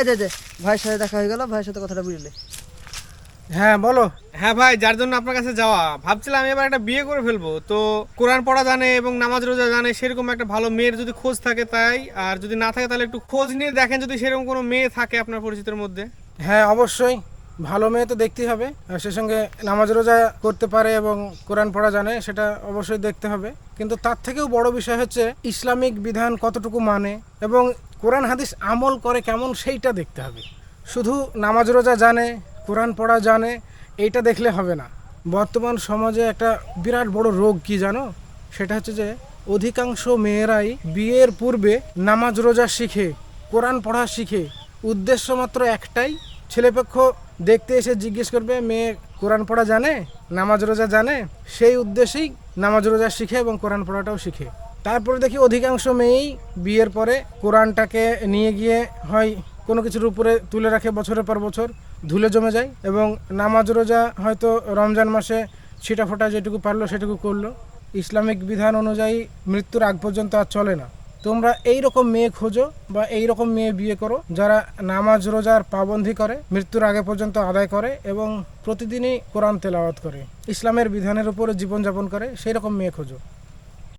এই যে ভাইয়ের সাথে দেখা হয়ে গেল, ভাইয়ের সাথে কথাটা বুঝলে। হ্যাঁ বলো। হ্যাঁ ভাই, যার জন্য আপনার কাছে যাওয়া, ভাবছিলাম এবার একটা বিয়ে করে ফেলবো, তো কোরআন পড়া জানে এবং নামাজ রোজা জানে সেরকম একটা ভালো মেয়ের যদি খোঁজ থাকে তাই, আর যদি না থাকে তাহলে একটু খোঁজ নিয়ে দেখেন যদি সেরকম কোনো মেয়ে থাকে আপনার পরিচিতের মধ্যে। হ্যাঁ অবশ্যই, ভালো মেয়ে তো দেখতেই হবে, আর সে সঙ্গে নামাজ রোজা করতে পারে এবং কোরআন পড়া জানে, সেটা অবশ্যই দেখতে হবে। কিন্তু তার থেকেও বড় বিষয় হচ্ছে ইসলামিক বিধান কতটুকু মানে এবং কোরআন হাদিস আমল করে কেমন, সেইটা দেখতে হবে। শুধু নামাজ রোজা জানে, কোরআন পড়া জানে, এইটা দেখলে হবে না। বর্তমান সমাজে একটা বিরাট বড় রোগ কি জানো? সেটা হচ্ছে যে অধিকাংশ মেয়েরাই বিয়ের পূর্বে নামাজ রোজা শিখে, কোরআন পড়া শিখে, উদ্দেশ্য মাত্র একটাই, ছেলেপক্ষ দেখতে এসে জিজ্ঞেস করবে মেয়ে কোরআন পড়া জানে, নামাজ রোজা জানে, সেই উদ্দেশ্যেই নামাজ রোজা শিখে এবং কোরআন পড়াটাও শিখে। তারপরে দেখি অধিকাংশ মেয়েই বিয়ের পরে কোরআনটাকে নিয়ে গিয়ে হয় কোনো কিছুর উপরে তুলে রাখে, বছরের পর বছর ধুলে জমে যায়, এবং নামাজ রোজা হয়তো রমজান মাসে ছিটাফোটা যেটুকু পারলো সেটুকু করলো। ইসলামিক বিধান অনুযায়ী মৃত্যুর আগ পর্যন্ত আর চলে না। তোমরা এই রকম মেয়ে খোঁজো বা এই রকম মেয়ে বিয়ে করো যারা নামাজ রোজার পাবন্ধি করে, মৃত্যুর আগে পর্যন্ত আদায় করে এবং প্রতিদিনই কোরআন তেলাওয়াত করে, ইসলামের বিধানের উপরে জীবনযাপন করে, সেই রকম মেয়ে খোঁজো।